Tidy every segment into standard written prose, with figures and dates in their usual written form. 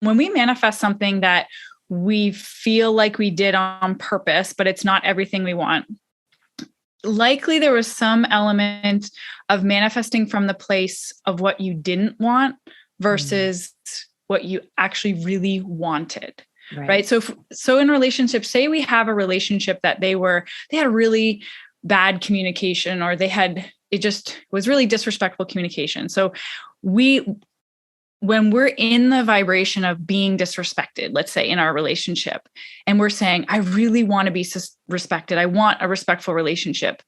when we manifest something that we feel like we did on purpose, but it's not everything we want, likely there was some element of manifesting from the place of what you didn't want versus what you actually really wanted. Right. So in relationships, say we have a relationship that they had a really bad communication, or it was really disrespectful communication. So when we're in the vibration of being disrespected, let's say in our relationship, and we're saying, I really want to be respected, I want a respectful relationship,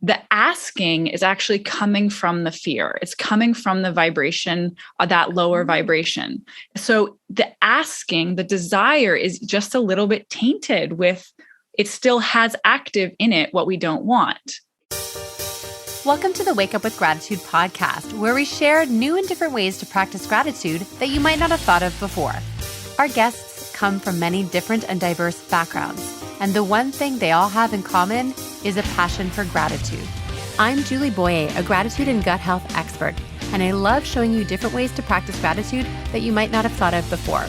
the asking is actually coming from the fear. It's coming from the vibration of that lower vibration. So the asking, the desire is just a little bit tainted with, it still has active in it what we don't want. Welcome to the Wake Up with Gratitude podcast, where we share new and different ways to practice gratitude that you might not have thought of before. Our guests come from many different and diverse backgrounds, and the one thing they all have in common is a passion for gratitude. I'm Julie Boyer, a gratitude and gut health expert, and I love showing you different ways to practice gratitude that you might not have thought of before.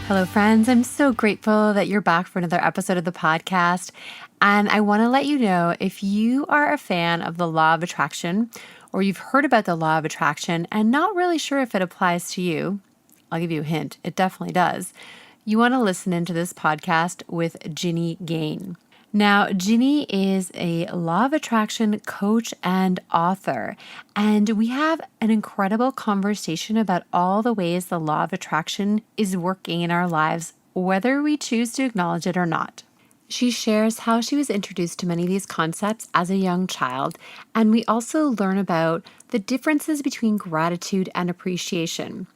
Hello, friends. I'm so grateful that you're back for another episode of the podcast. And I want to let you know, if you are a fan of the law of attraction, or you've heard about the law of attraction and not really sure if it applies to you, I'll give you a hint. It definitely does. You want to listen into this podcast with Ginny Gane. Now, Ginny is a law of attraction coach and author, and we have an incredible conversation about all the ways the law of attraction is working in our lives, whether we choose to acknowledge it or not. She shares how she was introduced to many of these concepts as a young child, and we also learn about the differences between gratitude and appreciation.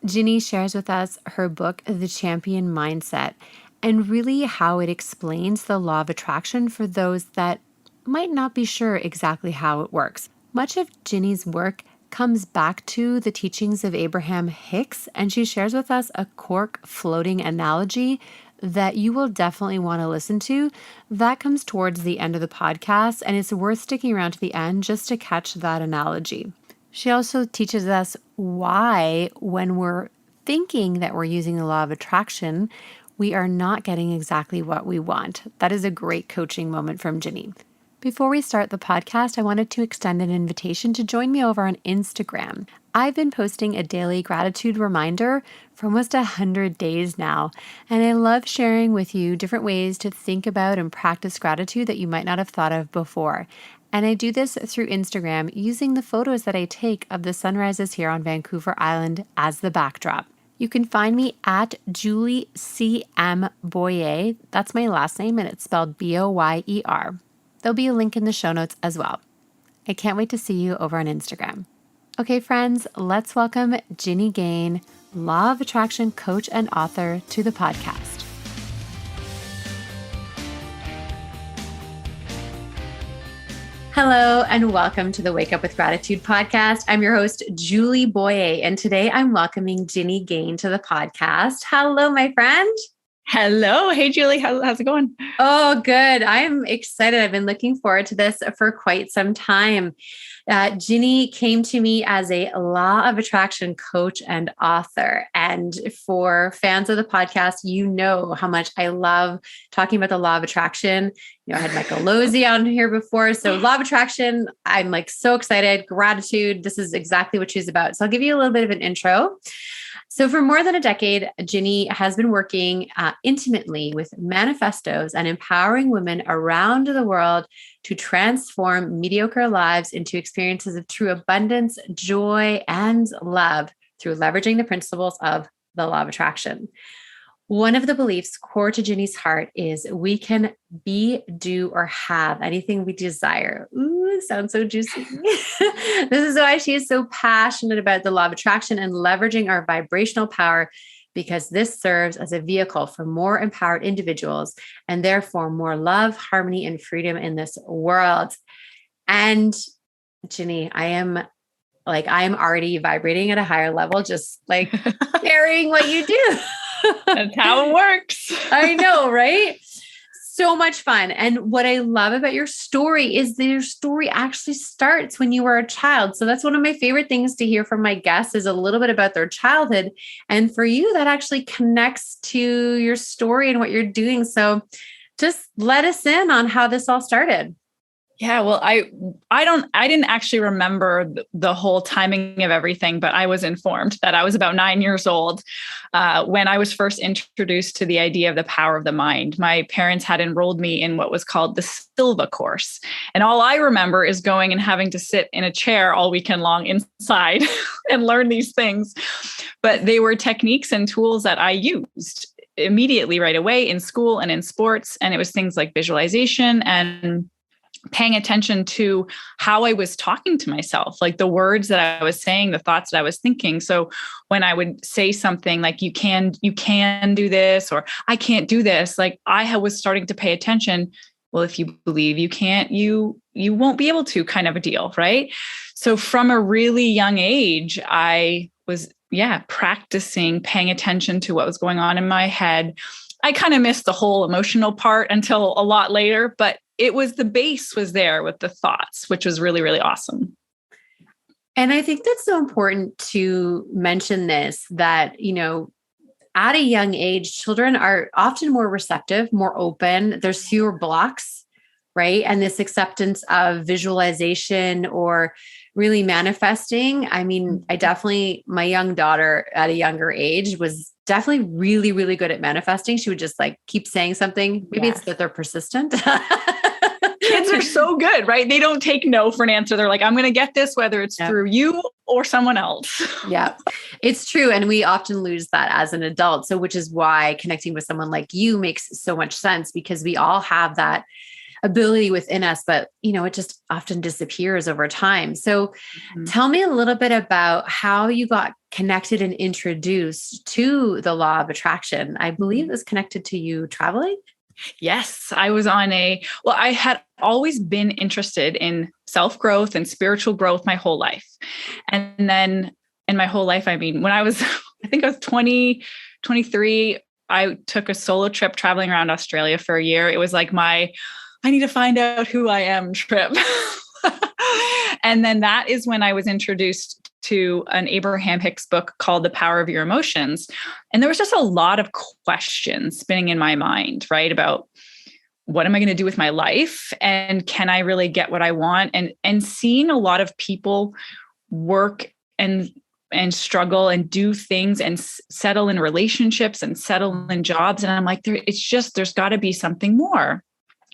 Ginny shares with us her book, The Champion Mindset, and really how it explains the law of attraction for those that might not be sure exactly how it works. Much of Ginny's work comes back to the teachings of Abraham Hicks, and she shares with us a cork floating analogy that you will definitely want to listen to. That comes towards the end of the podcast, and it's worth sticking around to the end just to catch that analogy. She also teaches us why, when we're thinking that we're using the law of attraction, we are not getting exactly what we want. That is a great coaching moment from Ginny. Before we start the podcast, I wanted to extend an invitation to join me over on Instagram. I've been posting a daily gratitude reminder for almost 100 days now, and I love sharing with you different ways to think about and practice gratitude that you might not have thought of before. And I do this through Instagram using the photos that I take of the sunrises here on Vancouver Island as the backdrop. You can find me at Julie C.M. Boyer. That's my last name, and it's spelled B-O-Y-E-R. There'll be a link in the show notes as well. I can't wait to see you over on Instagram. Okay, friends, let's welcome Ginny Gane, Law of Attraction coach and author, to the podcast. Hello, and welcome to the Wake Up with Gratitude podcast. I'm your host, Julie Boyer, and today I'm welcoming Ginny Gane to the podcast. Hello, my friend. Hello. Hey, Julie. How's it going? Oh, good. I'm excited. I've been looking forward to this for quite some time. Ginny came to me as a law of attraction coach and author. And for fans of the podcast, you know how much I love talking about the law of attraction. You know, I had Michael Lozzi on here before. So law of attraction, I'm like so excited. Gratitude. This is exactly what she's about. So I'll give you a little bit of an intro. So for more than a decade, Ginny has been working intimately with manifestos and empowering women around the world to transform mediocre lives into experiences of true abundance, joy, and love through leveraging the principles of the law of attraction. One of the beliefs core to Ginny's heart is we can be, do, or have anything we desire. Ooh, sounds so juicy. This is why she is so passionate about the law of attraction and leveraging our vibrational power, because this serves as a vehicle for more empowered individuals and therefore more love, harmony, and freedom in this world. And Ginny, I am already vibrating at a higher level, just like hearing what you do. That's how it works. I know, right? so much fun. And what I love about your story is that your story actually starts when you were a child. So that's one of my favorite things to hear from my guests is a little bit about their childhood. And for you, that actually connects to your story and what you're doing. So just let us in on how this all started. Yeah, well, I didn't actually remember the whole timing of everything, but I was informed that I was about 9 years old when I was first introduced to the idea of the power of the mind. My parents had enrolled me in what was called the Silva course. And all I remember is going and having to sit in a chair all weekend long inside and learn these things. But they were techniques and tools that I used immediately right away in school and in sports. And it was things like visualization and paying attention to how I was talking to myself, like the words that I was saying, the thoughts that I was thinking. So when I would say something like, you can do this, or I can't do this, like I was starting to pay attention. Well, if you believe you can't, you won't be able to, kind of a deal. Right. So from a really young age, I was, practicing, paying attention to what was going on in my head. I kind of missed the whole emotional part until a lot later, but the base was there with the thoughts, which was really, really awesome. And I think that's so important to mention this, that, at a young age, children are often more receptive, more open. There's fewer blocks, right? And this acceptance of visualization or really manifesting. I mean, my young daughter at a younger age was definitely really, really good at manifesting. She would just keep saying something. Maybe it's that they're persistent. Kids are so good, right? They don't take no for an answer. They're like, I'm going to get this, whether it's through you or someone else. Yeah, it's true. And we often lose that as an adult. So, which is why connecting with someone like you makes so much sense, because we all have that ability within us, but it just often disappears over time. So tell me a little bit about how you got connected and introduced to the law of attraction. I believe it was connected to you traveling. Yes, I was I had always been interested in self-growth and spiritual growth my whole life. And then in my whole life, I mean, when I was 20, 23, I took a solo trip traveling around Australia for a year. It was like I need to find out who I am trip. And then that is when I was introduced to an Abraham Hicks book called The Power of Your Emotions. And there was just a lot of questions spinning in my mind, right? About what am I going to do with my life? And can I really get what I want? And seeing a lot of people work and struggle and do things and settle in relationships and settle in jobs. And I'm like, there's got to be something more.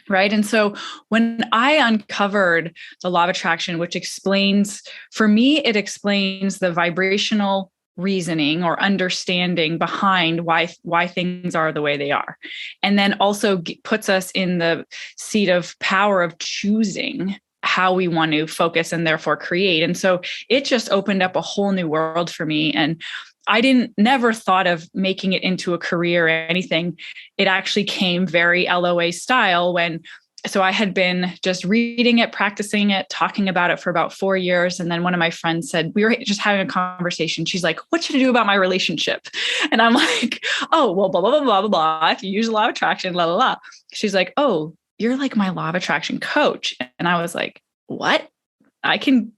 Right. And so when I uncovered the law of attraction, which explains the vibrational reasoning or understanding behind why things are the way they are. And then also puts us in the seat of power of choosing how we want to focus and therefore create. And so it just opened up a whole new world for me. And I never thought of making it into a career or anything. It actually came very LOA style so I had been just reading it, practicing it, talking about it for about 4 years. And then one of my friends said, we were just having a conversation. She's like, what should I do about my relationship? And I'm like, oh, well, blah, blah, blah, blah, blah, blah. If you use the law of attraction, blah, blah, blah. She's like, oh, you're like my law of attraction coach. And I was like, what? I can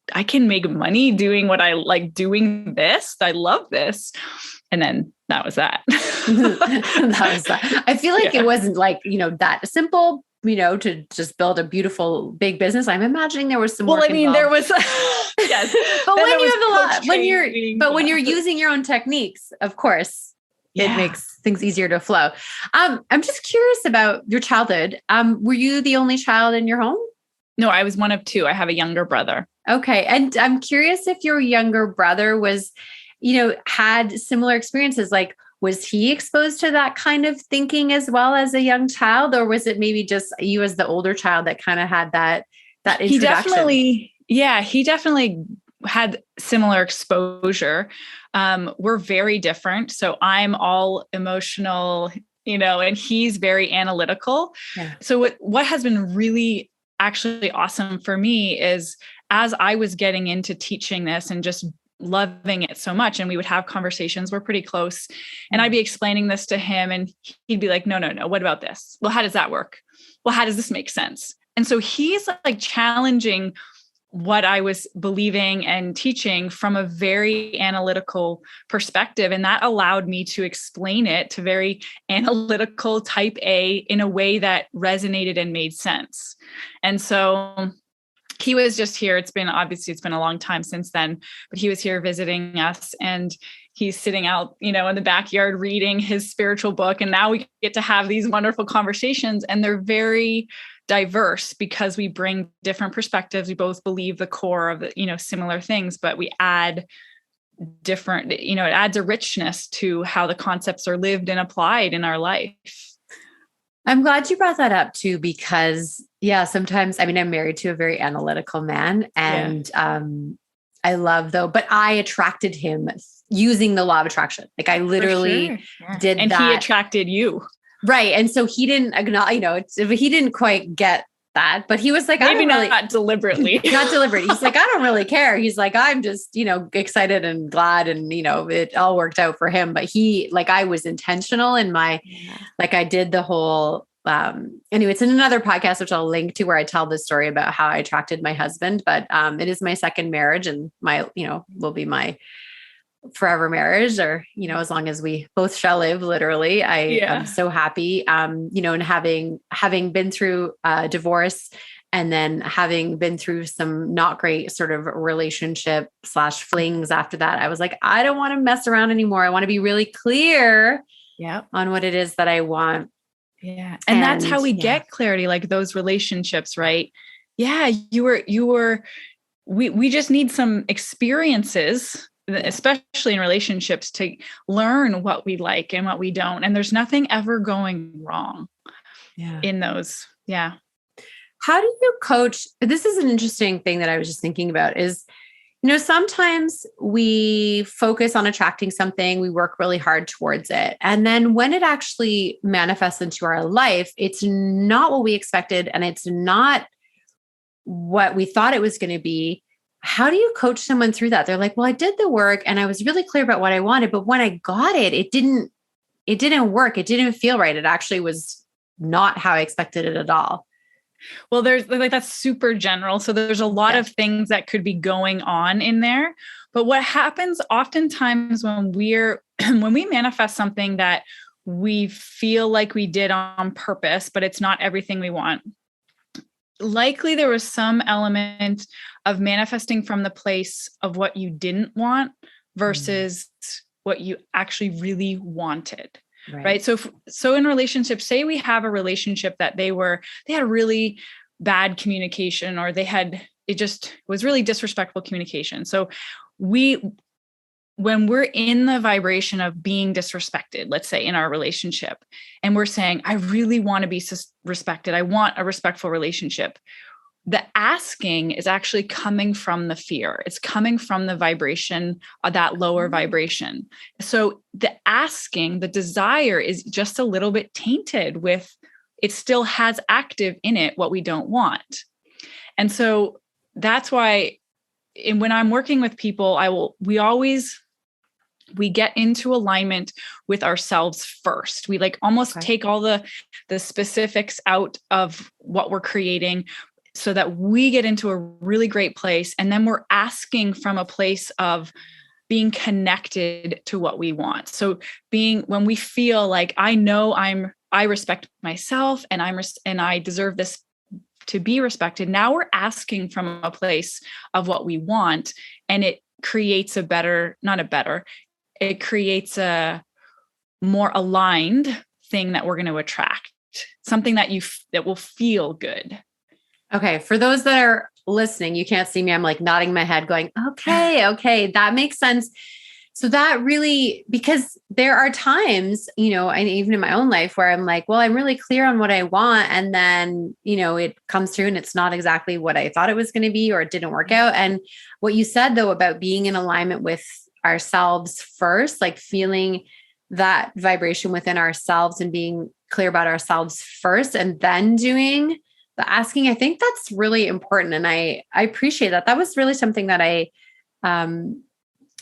make money doing what I like doing this. I love this. And then that was that. That was that. I feel like it wasn't that simple, to just build a beautiful big business. I'm imagining there was some work involved. There was, yes. But when you have a lot, when you're using your own techniques, of course, it makes things easier to flow. I'm just curious about your childhood. Were you the only child in your home? No, I was one of two. I have a younger brother. Okay. And I'm curious if your younger brother was, had similar experiences. Like, was he exposed to that kind of thinking as well as a young child? Or was it maybe just you as the older child that kind of had that introduction? He definitely had similar exposure. We're very different. So I'm all emotional, and he's very analytical. Yeah. So what has been really actually awesome for me is as I was getting into teaching this and just loving it so much. And we would have conversations. We're pretty close. And I'd be explaining this to him and he'd be like, no, what about this? Well, how does that work? Well, how does this make sense? And so he's like challenging what I was believing and teaching from a very analytical perspective. And that allowed me to explain it to very analytical type A in a way that resonated and made sense. And so he was just here. It's been a long time since then, but he was here visiting us and he's sitting out, in the backyard reading his spiritual book. And now we get to have these wonderful conversations, and they're very diverse because we bring different perspectives. We both believe the core of similar things, but we add different, it adds a richness to how the concepts are lived and applied in our life. I'm glad you brought that up too, because sometimes, I'm married to a very analytical man and, I love but I attracted him using the law of attraction. Like I literally did and that. He attracted you. Right. And so he didn't acknowledge, he didn't quite get that, but he was like, maybe not deliberately, not deliberately. He's like, I don't really care. He's like, I'm just, excited and glad. And, it all worked out for him, but I was intentional in my, I did the whole, anyway, it's in another podcast, which I'll link to, where I tell this story about how I attracted my husband, but, it is my second marriage and will be my forever marriage, or, as long as we both shall live, literally. I'm so happy, and having been through a divorce and then having been through some not great sort of relationship / flings after that, I was like, I don't want to mess around anymore. I want to be really clear on what it is that I want. Yeah. And that's how we get clarity, like those relationships, right? Yeah. We just need some experiences, especially in relationships, to learn what we like and what we don't. And there's nothing ever going wrong in those. Yeah. How do you coach? This is an interesting thing that I was just thinking about is, sometimes we focus on attracting something, we work really hard towards it. And then when it actually manifests into our life, it's not what we expected and it's not what we thought it was going to be. How do you coach someone through that? They're like, well, I did the work and I was really clear about what I wanted, but when I got it, it didn't work. It didn't feel right. It actually was not how I expected it at all. Well, there's that's super general. So there's a lot of things that could be going on in there. But what happens oftentimes when when we manifest something that we feel like we did on purpose, but it's not everything we want, likely there was some element of manifesting from the place of what you didn't want versus what you actually really wanted. Right. So in relationships, say we have a relationship that they had really bad communication, or it was really disrespectful communication. So when we're in the vibration of being disrespected, let's say in our relationship, and we're saying, I really want to be respected. I want a respectful relationship. The asking is actually coming from the fear. It's coming from the vibration of that lower vibration. So the asking, the desire is just a little bit tainted with, it still has active in it what we don't want. And so that's why when I'm working with people, we get into alignment with ourselves first. We almost take all the specifics out of what we're creating, so that we get into a really great place. And then we're asking from a place of being connected to what we want. So when we feel like, I know I respect myself and I deserve this to be respected. Now we're asking from a place of what we want. And it creates it creates a more aligned thing that we're going to attract, something that will feel good. Okay. For those that are listening, you can't see me. I'm nodding my head going, okay, that makes sense. So that really, because there are times, and even in my own life where I'm like, well, I'm really clear on what I want. And then, it comes through and it's not exactly what I thought it was going to be, or it didn't work out. And what you said though, about being in alignment with ourselves first, feeling that vibration within ourselves and being clear about ourselves first, and then doing the asking, I think that's really important. And I appreciate that. That was really something that I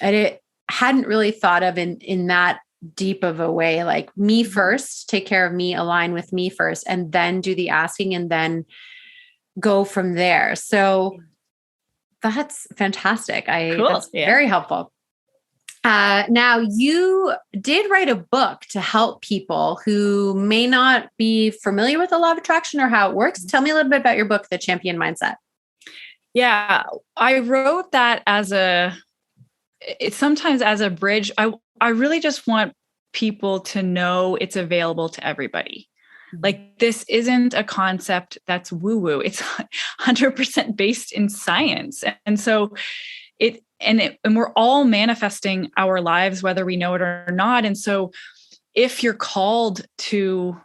I hadn't really thought of in that deep of a way, like me first, take care of me, align with me first, and then do the asking and then go from there. So that's fantastic. Cool. That's Yeah. very helpful. Now you did write a book to help people who may not be familiar with the law of attraction or how it works. Tell me a little bit about your book, The Champion Mindset. Yeah. I wrote that it's sometimes as a bridge. I really just want people to know it's available to everybody. Like, this isn't a concept that's woo-woo. It's 100% based in science. And so and we're all manifesting our lives, whether we know it or not. And so if you're called to,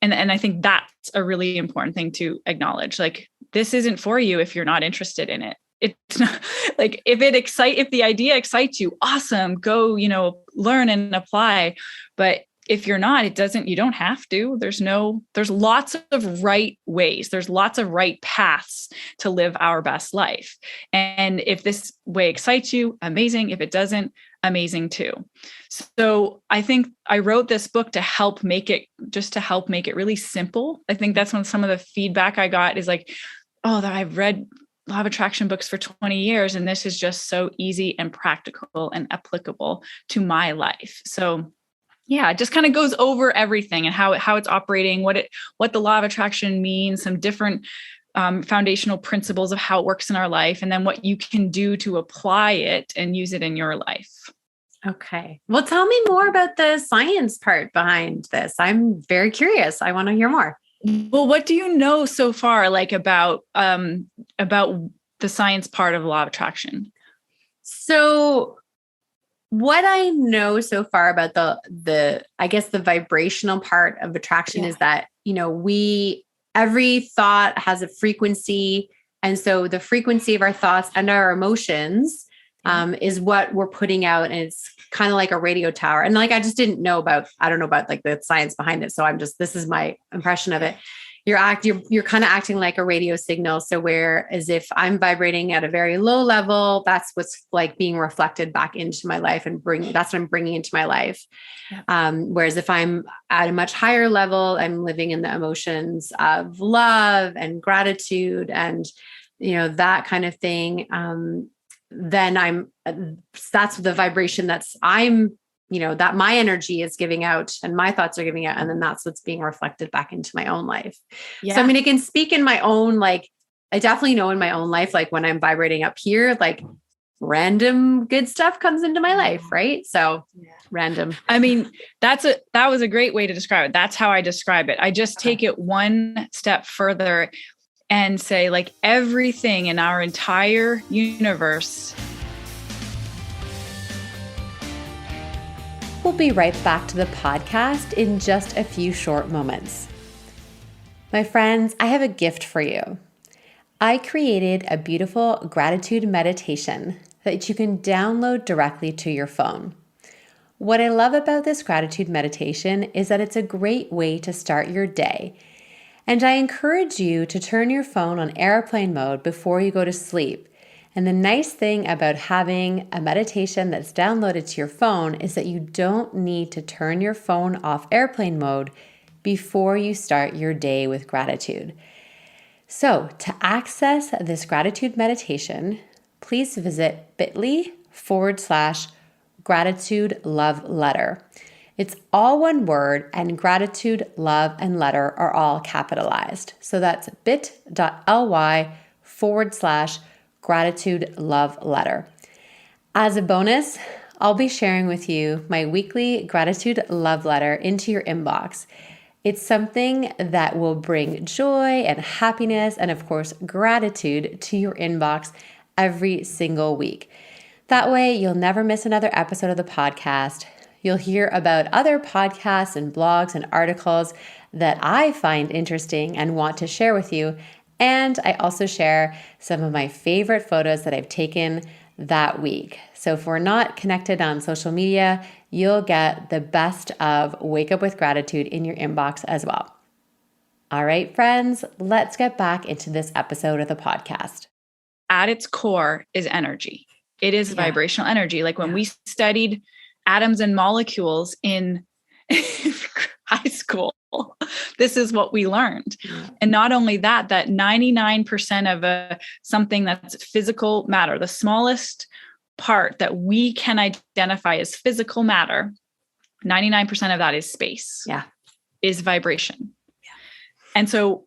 and I think that's a really important thing to acknowledge, like, this isn't for you if you're not interested in it. It's not like, if the idea excites you, awesome, go, learn and apply. But if you're not, you don't have to. There's lots of right ways. There's lots of right paths to live our best life. And if this way excites you, amazing. If it doesn't, amazing too. So I think I wrote this book to help make it really simple. I think that's when some of the feedback I got is like, oh, that I've read law of attraction books for 20 years, and this is just so easy and practical and applicable to my life. So yeah, it just kind of goes over everything and how it's operating, what the law of attraction means, some different foundational principles of how it works in our life, and then what you can do to apply it and use it in your life. Okay. Well, tell me more about the science part behind this. I'm very curious. I want to hear more. Well, what do you know so far, like about the science part of law of attraction? So what I know so far about the I guess the vibrational part of attraction is that, every thought has a frequency. And so the frequency of our thoughts and our emotions is what we're putting out. And it's kind of like a radio tower. And like, I don't know about like the science behind it. So this is my impression of it. You're kind of acting like a radio signal. So whereas if I'm vibrating at a very low level, that's what's like being reflected back into my life and that's what I'm bringing into my life. Yeah. Whereas if I'm at a much higher level, I'm living in the emotions of love and gratitude and, that kind of thing. Then that's the vibration that my energy is giving out and my thoughts are giving out. And then that's what's being reflected back into my own life. Yeah. So, I can speak in my own, like, I definitely know in my own life, like when I'm vibrating up here, like random good stuff comes into my life. Right. So random. that was a great way to describe it. That's how I describe it. I just take it one step further and say, like, everything in our entire universe. We'll be right back to the podcast in just a few short moments. My friends, I have a gift for you. I created a beautiful gratitude meditation that you can download directly to your phone. What I love about this gratitude meditation is that it's a great way to start your day. And I encourage you to turn your phone on airplane mode before you go to sleep. And the nice thing about having a meditation that's downloaded to your phone is that you don't need to turn your phone off airplane mode before you start your day with gratitude. So to access this gratitude meditation, please visit bit.ly/gratitude love letter. It's all one word, and gratitude, love, and letter are all capitalized. So that's bit.ly/gratitude love letter. As a bonus, I'll be sharing with you my weekly gratitude love letter into your inbox. It's something that will bring joy and happiness and, of course, gratitude to your inbox every single week. That way, you'll never miss another episode of the podcast. You'll hear about other podcasts and blogs and articles that I find interesting and want to share with you. And I also share some of my favorite photos that I've taken that week. So if we're not connected on social media, you'll get the best of Wake Up with Gratitude in your inbox as well. All right, friends, let's get back into this episode of the podcast. At its core is energy. It is vibrational energy. Like when we studied atoms and molecules in high school, this is what we learned. Yeah. And not only that, that 99% of something that's physical matter, the smallest part that we can identify as physical matter, 99% of that is space. Yeah. Is vibration. Yeah. And so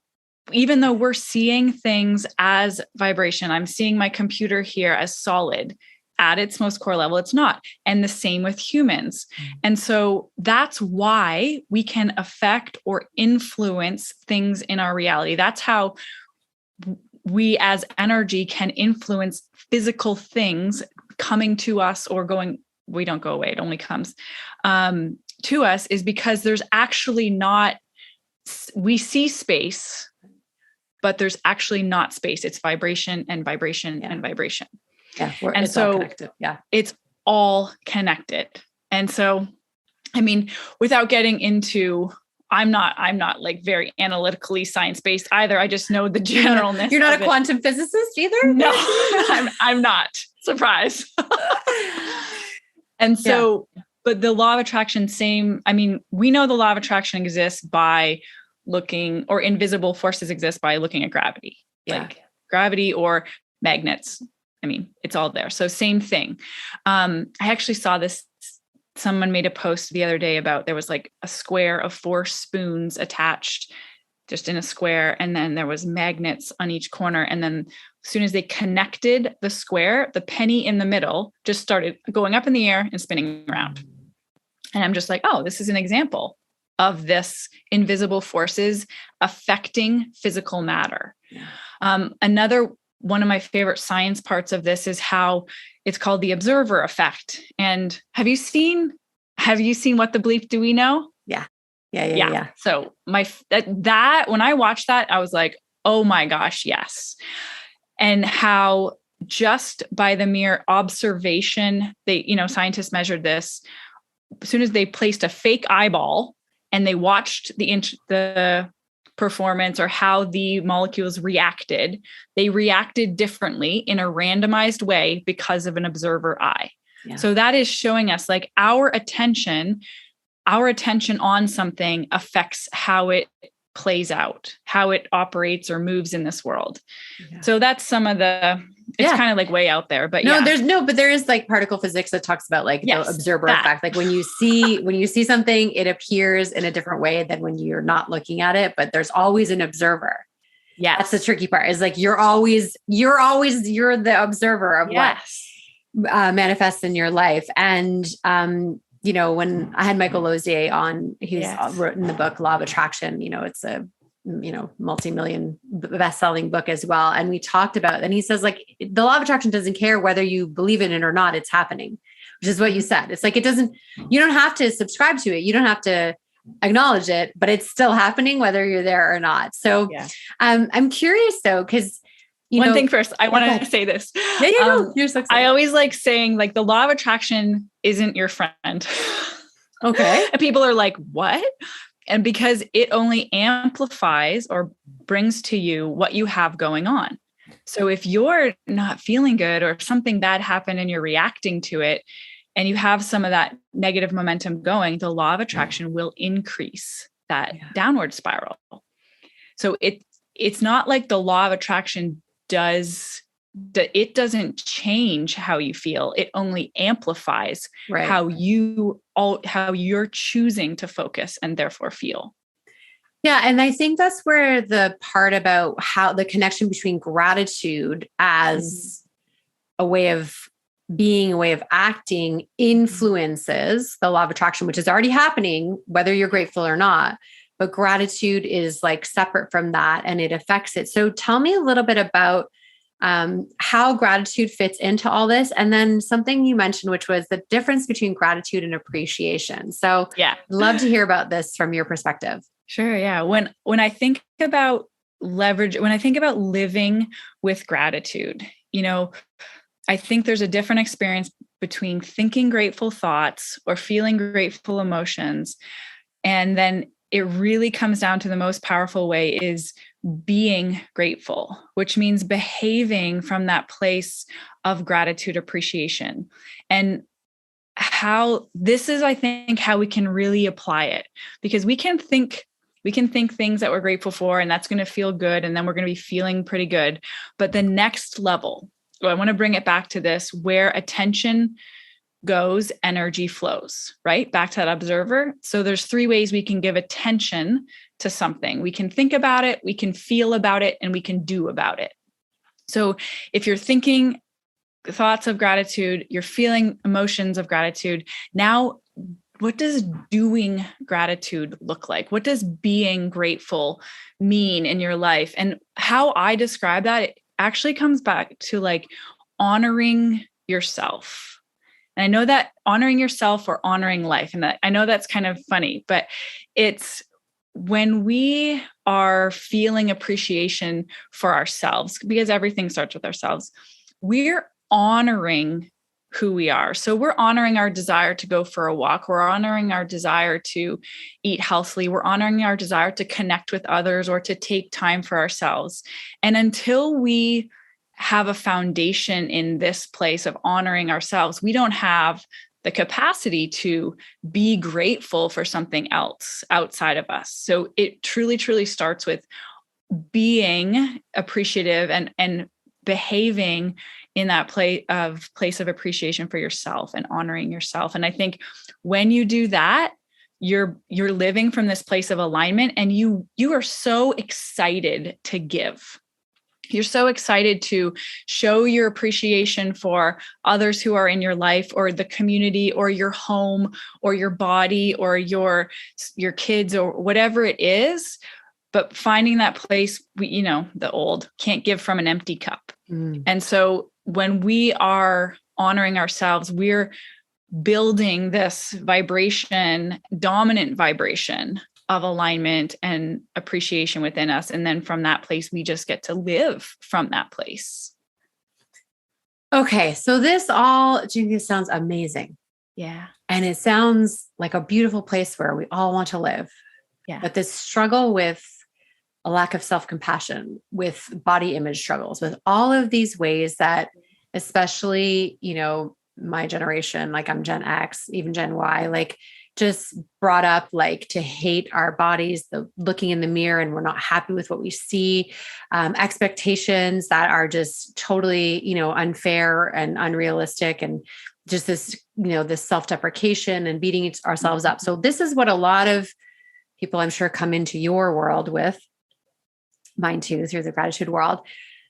even though we're seeing things as vibration, I'm seeing my computer here as solid. At its most core level, it's not. And the same with humans. And so that's why we can affect or influence things in our reality. That's how we as energy can influence physical things coming to us or going, we don't go away, it only comes to us, is because there's actually not, we see space, but there's actually not space. It's vibration and vibration and vibration. Yeah. And it's so all connected. Yeah. It's all connected. And so, I mean, without getting into, I'm not like very analytically science-based either. I just know the generalness. You're not a quantum physicist either? No, I'm not. Surprise. And so, but the law of attraction, we know the law of attraction exists by looking, or invisible forces exist by looking at gravity, like gravity or magnets. I mean, it's all there. So same thing. I actually saw this, someone made a post the other day about, there was like a square of 4 spoons attached just in a square. And then there was magnets on each corner. And then as soon as they connected the square, the penny in the middle just started going up in the air and spinning around. And I'm just like, oh, this is an example of this invisible forces affecting physical matter. Another one of my favorite science parts of this is how it's called the observer effect. And have you seen What the Bleep Do We Know? Yeah. So that when I watched that, I was like, oh my gosh, yes. And how just by the mere observation, scientists measured this. As soon as they placed a fake eyeball and they watched the performance or how the molecules reacted, they reacted differently in a randomized way because of an observer eye. Yeah. So that is showing us like our attention on something affects how it plays out, how it operates or moves in this world. Yeah. So that's some of it's kind of like way out there, but but there is like particle physics that talks about like the observer effect. Like when you see something, it appears in a different way than when you're not looking at it, but there's always an observer. Yeah. That's the tricky part, is like, you're the observer of what manifests in your life. And, when I had Michael Lozier on, he's written the book, Law of Attraction, it's a, multi-million best-selling book as well. And we talked about, and he says like, the law of attraction doesn't care whether you believe in it or not, it's happening, which is what you said. It's like, you don't have to subscribe to it. You don't have to acknowledge it, but it's still happening whether you're there or not. So I'm curious though, because one thing first, I want to say this. You're so excited. I always like saying like the law of attraction isn't your friend. Okay. And people are like, what? And because it only amplifies or brings to you what you have going on. So if you're not feeling good or something bad happened and you're reacting to it and you have some of that negative momentum going, the law of attraction will increase that downward spiral. So it's not like the law of attraction it doesn't change how you feel. It only amplifies how you're choosing to focus and therefore feel. Yeah. And I think that's where the part about how the connection between gratitude as a way of being, a way of acting, influences the law of attraction, which is already happening, whether you're grateful or not. But gratitude is like separate from that and it affects it. So tell me a little bit about how gratitude fits into all this. And then something you mentioned, which was the difference between gratitude and appreciation. So I'd love to hear about this from your perspective. Sure. Yeah. When I think about when I think about living with gratitude, I think there's a different experience between thinking grateful thoughts or feeling grateful emotions. And then it really comes down to the most powerful way is being grateful, which means behaving from that place of gratitude, appreciation. And how this is, I think, how we can really apply it, because we can think things that we're grateful for, and that's going to feel good. And then we're going to be feeling pretty good. But the next level, I want to bring it back to this, where attention goes, energy flows, right? Back to that observer. So there's 3 ways we can give attention to something. We can think about it, we can feel about it, and we can do about it. So if you're thinking thoughts of gratitude, you're feeling emotions of gratitude. Now, what does doing gratitude look like? What does being grateful mean in your life? And how I describe that, it actually comes back to like honoring yourself. And I know that honoring yourself or honoring life, and that I know that's kind of funny, but it's when we are feeling appreciation for ourselves, because everything starts with ourselves, we're honoring who we are. So we're honoring our desire to go for a walk. We're honoring our desire to eat healthily. We're honoring our desire to connect with others or to take time for ourselves. And until we have a foundation in this place of honoring ourselves, we don't have the capacity to be grateful for something else outside of us. So it truly, truly starts with being appreciative and behaving in that place of appreciation for yourself and honoring yourself. And I think when you do that, you're living from this place of alignment, and you are so excited to give. You're so excited to show your appreciation for others who are in your life, or the community, or your home, or your body, or your kids, or whatever it is. But finding that place, the old can't give from an empty cup. And so when we are honoring ourselves, we're building this dominant vibration of alignment and appreciation within us. And then from that place, we just get to live from that place. Okay. So this all, Ginny, sounds amazing. Yeah. And it sounds like a beautiful place where we all want to live. Yeah. But this struggle with a lack of self-compassion, with body image struggles, with all of these ways that, especially, my generation, like I'm Gen X, even Gen Y, like just brought up like to hate our bodies, the looking in the mirror and we're not happy with what we see, expectations that are just totally, unfair and unrealistic, and just this, this self-deprecation and beating ourselves up. So this is what a lot of people, I'm sure, come into your world with, mine too, through the gratitude world.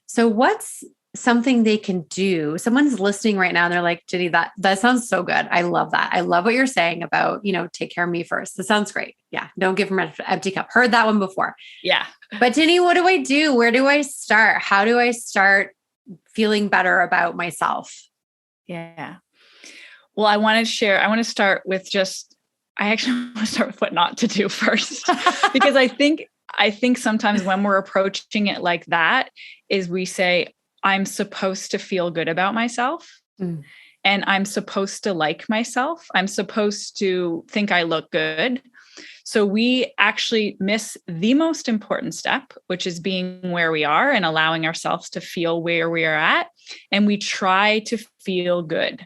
So what's something they can do? Someone's listening right now and they're like, Ginny, that sounds so good. I love that. I love what you're saying about, take care of me first. That sounds great. Yeah. Don't give them an empty cup. Heard that one before. Yeah. But Ginny, what do I do? Where do I start? How do I start feeling better about myself? Yeah. Well, I want to start with I actually want to start with what not to do first, because I think sometimes when we're approaching it like that is we say, I'm supposed to feel good about myself, and I'm supposed to like myself. I'm supposed to think I look good. So we actually miss the most important step, which is being where we are and allowing ourselves to feel where we are at. And we try to feel good.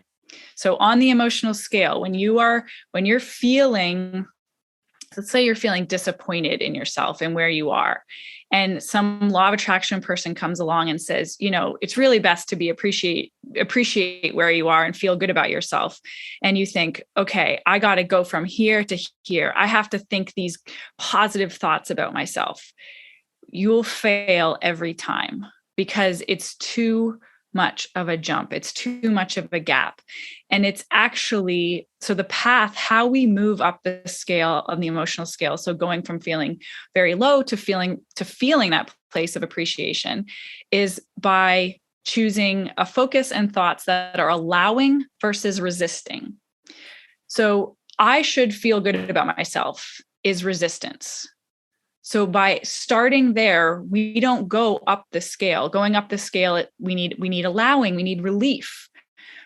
So on the emotional scale, when you're feeling, let's say you're feeling disappointed in yourself and where you are, and some law of attraction person comes along and says, it's really best to appreciate where you are and feel good about yourself. And you think, okay, I got to go from here to here. I have to think these positive thoughts about myself. You'll fail every time, because it's too much of a jump. It's too much of a gap. And it's actually, so the path, how we move up the scale of the emotional scale. So going from feeling very low to feeling that place of appreciation is by choosing a focus and thoughts that are allowing versus resisting. So I should feel good about myself is resistance. So by starting there, we don't go up the scale. Going up the scale, we need allowing, we need relief.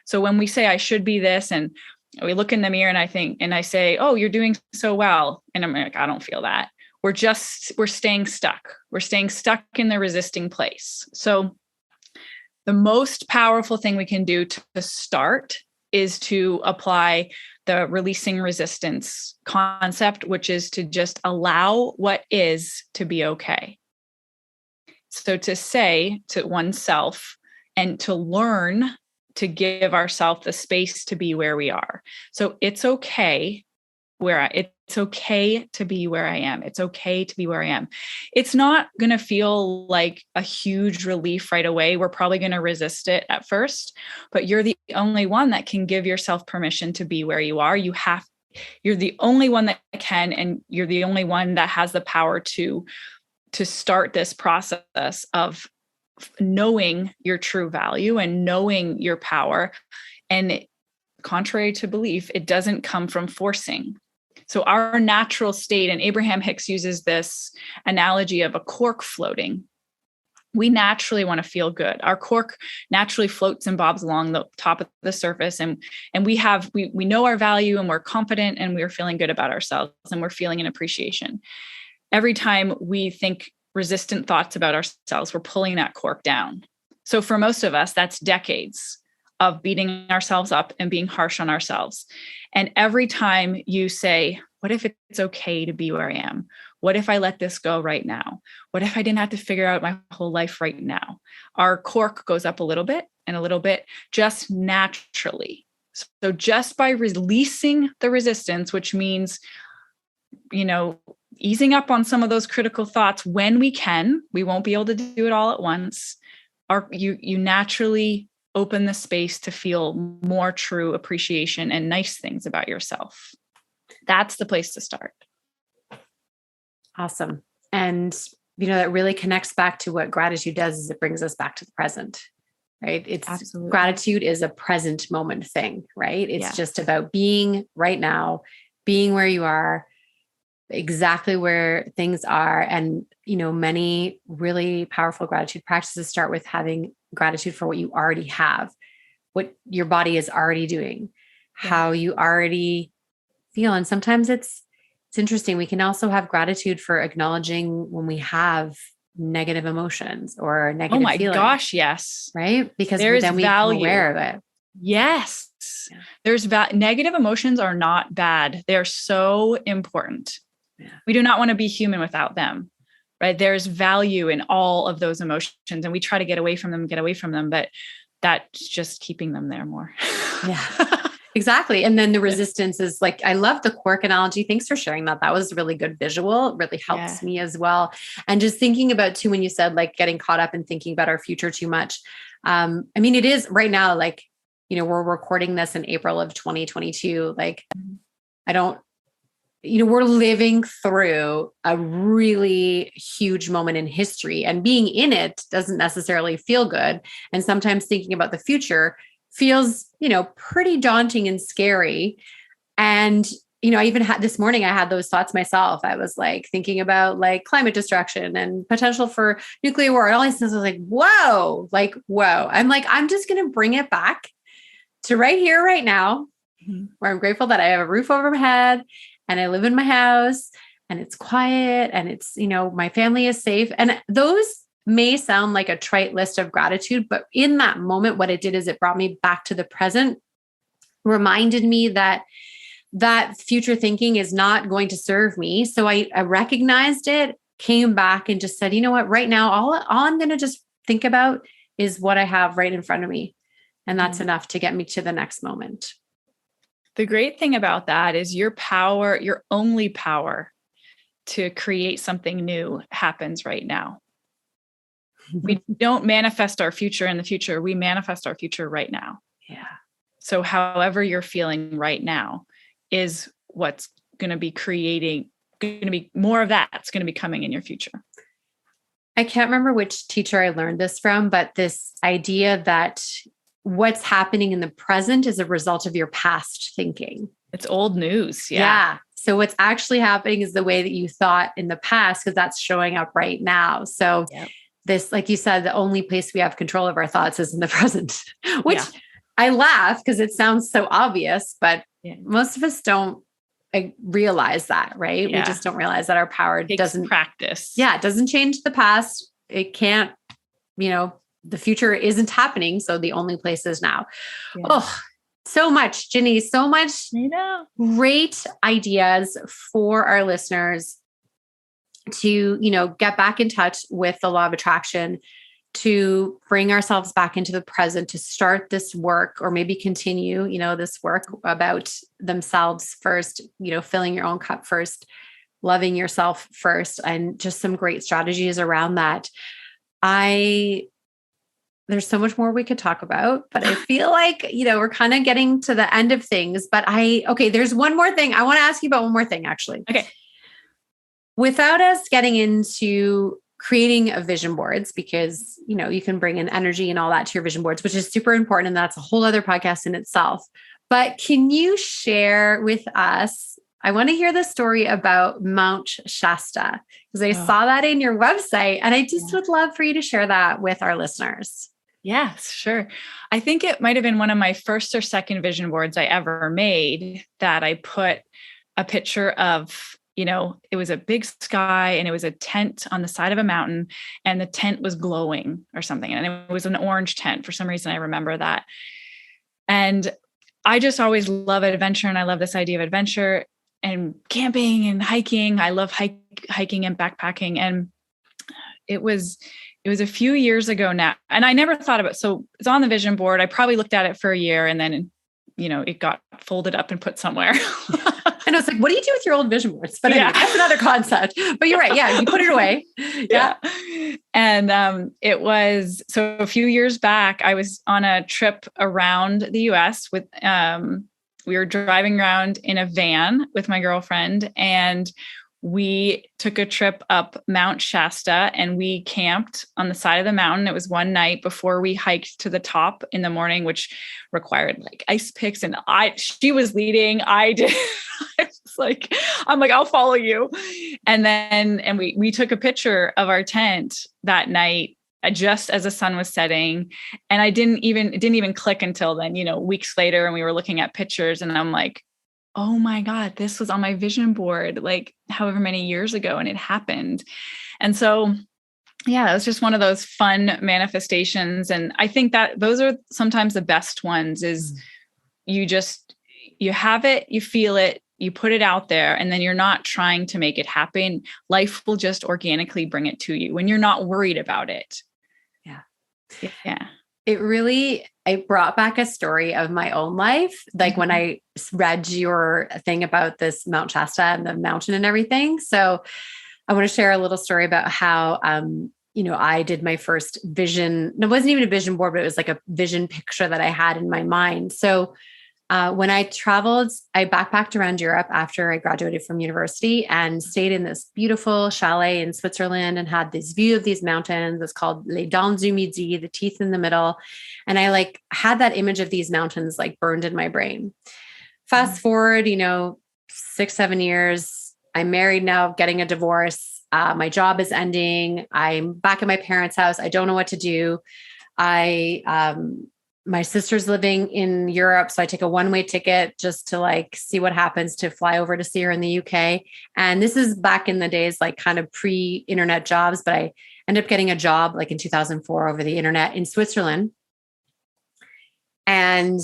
So when we say I should be this, and we look in the mirror and I say, oh, you're doing so well. And I'm like, I don't feel that. we're staying stuck. We're staying stuck in the resisting place. So the most powerful thing we can do to start is to apply the releasing resistance concept, which is to just allow what is to be okay. So to say to oneself and to learn to give ourselves the space to be where we are. So it's okay it's okay to be where I am. It's okay to be where I am. It's not going to feel like a huge relief right away. We're probably going to resist it at first, but you're the only one that can give yourself permission to be where you are. You're the only one that can, and you're the only one that has the power to start this process of knowing your true value and knowing your power. And contrary to belief, it doesn't come from forcing. So our natural state, and Abraham Hicks uses this analogy of a cork floating. We naturally want to feel good. Our cork naturally floats and bobs along the top of the surface. And we know our value, and we're confident, and we're feeling good about ourselves, and we're feeling an appreciation. Every time we think resistant thoughts about ourselves, we're pulling that cork down. So for most of us, that's decades of beating ourselves up and being harsh on ourselves. And every time you say, what if it's okay to be where I am? What if I let this go right now? What if I didn't have to figure out my whole life right now? Our cork goes up a little bit and a little bit, just naturally. So just by releasing the resistance, which means, easing up on some of those critical thoughts when we can, we won't be able to do it all at once. You naturally open the space to feel more true appreciation and nice things about yourself. That's the place to start. Awesome. And, that really connects back to what gratitude does, is it brings us back to the present, right? Absolutely. Gratitude is a present moment thing, right? It's just about being right now, being where you are, exactly where things are. And, many really powerful gratitude practices start with having gratitude for what you already have, what your body is already doing, how you already feel. And sometimes it's interesting. We can also have gratitude for acknowledging when we have negative emotions or negative feelings. Oh my gosh, yes. Right? Because then we become aware of it. Yes. Yeah. There's negative emotions are not bad. They're so important. Yeah. We do not want to be human without them, right? There's value in all of those emotions, and we try to get away from them, but that's just keeping them there more. Yeah, exactly. And then the resistance is like, I love the cork analogy. Thanks for sharing that. That was a really good visual. It really helps me as well. And just thinking about too, when you said like getting caught up in thinking about our future too much. It is right now, like, we're recording this in April of 2022. Like, we're living through a really huge moment in history, and being in it doesn't necessarily feel good. And sometimes thinking about the future feels, pretty daunting and scary. And, I even had this morning, I had those thoughts myself. I was like thinking about like climate destruction and potential for nuclear war and all these things. I was like, whoa. I'm like, I'm just going to bring it back to right here, right now, where I'm grateful that I have a roof over my head and I live in my house and it's quiet and it's, my family is safe. And those may sound like a trite list of gratitude, but in that moment, what it did is it brought me back to the present, reminded me that future thinking is not going to serve me. So I recognized it, came back and just said, you know what, right now, all I'm going to just think about is what I have right in front of me. And that's enough to get me to the next moment. The great thing about that is your only power to create something new happens right now. We don't manifest our future in the future. We manifest our future right now. Yeah. So however you're feeling right now is what's going to be more of that's going to be coming in your future. I can't remember which teacher I learned this from, but this idea that what's happening in the present is a result of your past thinking. It's old news. Yeah. So what's actually happening is the way that you thought in the past, because that's showing up right now. So this, like you said, the only place we have control of our thoughts is in the present, which I laugh because it sounds so obvious, but most of us don't realize that, right? Yeah. We just don't realize that our power doesn't practice. Yeah. It doesn't change the past. It can't, the future isn't happening. So the only place is now. Yeah. Oh, so much, Ginny, so much great ideas for our listeners to, get back in touch with the law of attraction, to bring ourselves back into the present, to start this work or maybe continue, this work about themselves first, filling your own cup first, loving yourself first, and just some great strategies around that. There's so much more we could talk about, but I feel like, we're kind of getting to the end of things, but there's one more thing. I want to ask you about one more thing, actually. Okay. Without us getting into creating a vision boards, because, you can bring in energy and all that to your vision boards, which is super important. And that's a whole other podcast in itself. But can you share with us, I want to hear the story about Mount Shasta, because I saw that in your website and I just would love for you to share that with our listeners. Yes, sure. I think it might've been one of my first or second vision boards I ever made that I put a picture of, it was a big sky and it was a tent on the side of a mountain and the tent was glowing or something. And it was an orange tent. For some reason, I remember that. And I just always love adventure. And I love this idea of adventure and camping and hiking. I love hiking and backpacking. And it was a few years ago now. And I never thought about it. So it's on the vision board. I probably looked at it for a year and then, it got folded up and put somewhere. And I was like, what do you do with your old vision boards? But anyway, that's another concept. But you're right. Yeah. You put it away. Yeah. And it was, so a few years back, I was on a trip around the US with, we were driving around in a van with my girlfriend and we took a trip up Mount Shasta and we camped on the side of the mountain. It was one night before we hiked to the top in the morning, which required like ice picks. And she was leading. I did. I'm like, I'll follow you. And we took a picture of our tent that night just as the sun was setting. And it didn't even click until then, weeks later, and we were looking at pictures and I'm like, oh my God, this was on my vision board, like however many years ago, and it happened. And so, yeah, it was just one of those fun manifestations. And I think that those are sometimes the best ones is you have it, you feel it, you put it out there, and then you're not trying to make it happen. Life will just organically bring it to you when you're not worried about it. Yeah. Yeah. It brought back a story of my own life. Like when I read your thing about this Mount Shasta and the mountain and everything. So I want to share a little story about how, I did my first vision. It wasn't even a vision board, but it was like a vision picture that I had in my mind. So when I traveled, I backpacked around Europe after I graduated from university and stayed in this beautiful chalet in Switzerland and had this view of these mountains. It's called Les Dents du Midi, the teeth in the middle. And I had that image of these mountains burned in my brain. Fast forward, 6-7 years, I'm married now, getting a divorce. My job is ending. I'm back at my parents' house. I don't know what to do. My sister's living in Europe. So I take a one-way ticket just to see what happens to fly over to see her in the UK. And this is back in the days, kind of pre-internet jobs, but I ended up getting a job in 2004 over the internet in Switzerland. And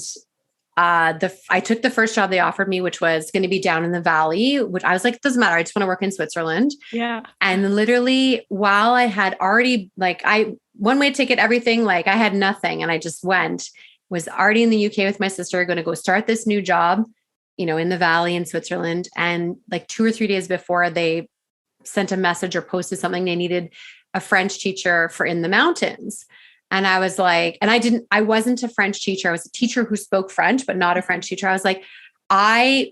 I took the first job they offered me, which was going to be down in the valley, which I was like, it doesn't matter. I just want to work in Switzerland. Yeah. And literally while I had already one-way ticket, everything, I had nothing. And I just was already in the UK with my sister, going to go start this new job, in the valley in Switzerland. And 2 or 3 days before, they sent a message or posted something, they needed a French teacher for in the mountains. And I was like, I wasn't a French teacher. I was a teacher who spoke French, but not a French teacher. I was like,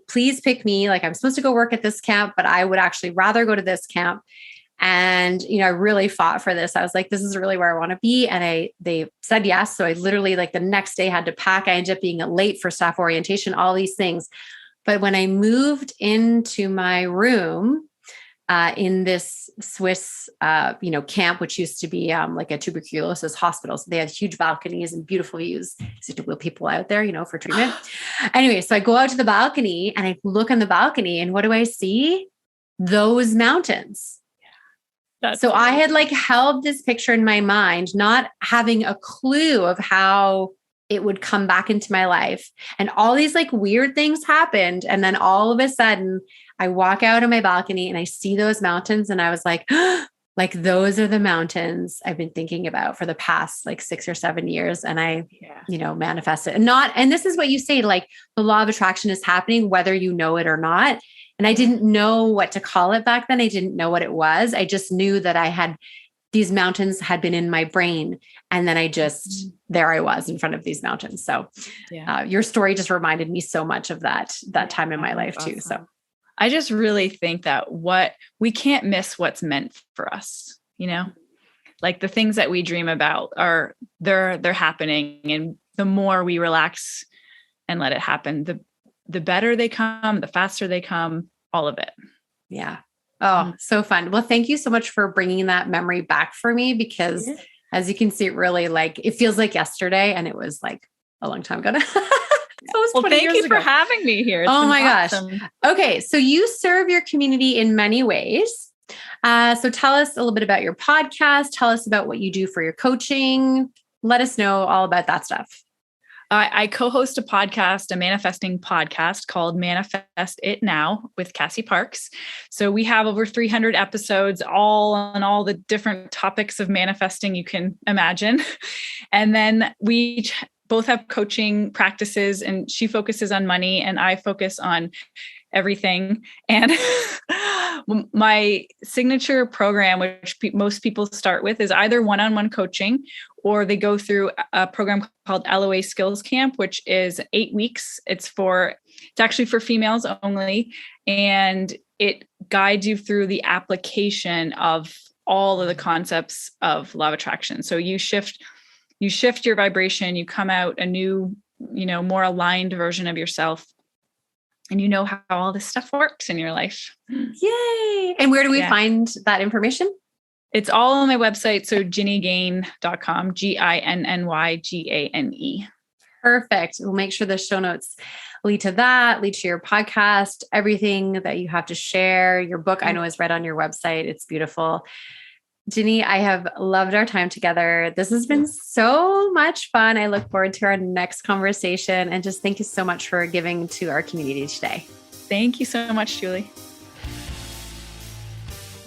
please pick me. I'm supposed to go work at this camp, but I would actually rather go to this camp. And, I really fought for this. I was like, this is really where I want to be. And they said yes. So I literally the next day had to pack. I ended up being late for staff orientation, all these things. But when I moved into my room, in this Swiss, camp, which used to be like a tuberculosis hospital. So they had huge balconies and beautiful views. So to wheel people out there, for treatment. Anyway, so I go out to the balcony and I look on the balcony, and what do I see? Those mountains. So I had held this picture in my mind, not having a clue of how it would come back into my life. And all these weird things happened. And then all of a sudden I walk out on my balcony and I see those mountains. And I was like, those are the mountains I've been thinking about for the past 6 or 7 years. And I, manifest it. And this is what you say, the law of attraction is happening, whether you know it or not. And I didn't know what to call it back then. I didn't know what it was. I just knew that these mountains had been in my brain. And then there I was in front of these mountains. So your story just reminded me so much of that time in my life too. So I just really think that we can't miss what's meant for us, the things that we dream about they're happening. And the more we relax and let it happen, the better they come, the faster they come, all of it. Yeah. Oh, so fun. Well, thank you so much for bringing that memory back for me, because as you can see, it really it feels like yesterday, and it was a long time ago. Well, thank you for having me here. Oh my gosh. Okay. So you serve your community in many ways. So tell us a little bit about your podcast. Tell us about what you do for your coaching. Let us know all about that stuff. I co-host a podcast, a manifesting podcast called Manifest It Now with Cassie Parks. So we have over 300 episodes, all on all the different topics of manifesting you can imagine. And then we both have coaching practices, and she focuses on money and I focus on everything. And my signature program, which most people start with, is either one-on-one coaching, or they go through a program called LOA Skills Camp, which is 8 weeks. It's actually for females only. And it guides you through the application of all of the concepts of law of attraction. So you shift your vibration, you come out a new, more aligned version of yourself. And you know how all this stuff works in your life. Yay. And where do we find that information? It's all on my website. So ginnygane.com, GINNYGANE. Perfect. We'll make sure the show notes lead to that, lead to your podcast, everything that you have to share. Your book, I know, is right on your website. It's beautiful. Ginny, I have loved our time together. This has been so much fun. I look forward to our next conversation, and just thank you so much for giving to our community today. Thank you so much, Julie.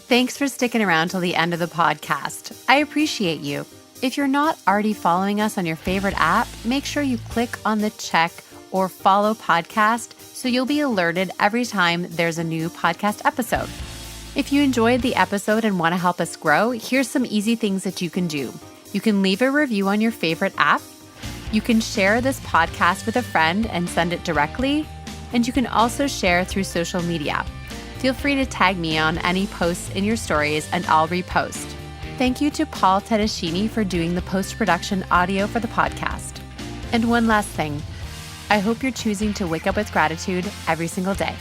Thanks for sticking around till the end of the podcast. I appreciate you. If you're not already following us on your favorite app, make sure you click on the check or follow podcast so you'll be alerted every time there's a new podcast episode. If you enjoyed the episode and want to help us grow, here's some easy things that you can do. You can leave a review on your favorite app. You can share this podcast with a friend and send it directly. And you can also share through social media. Feel free to tag me on any posts in your stories and I'll repost. Thank you to Paul Tedeschini for doing the post-production audio for the podcast. And one last thing, I hope you're choosing to wake up with gratitude every single day.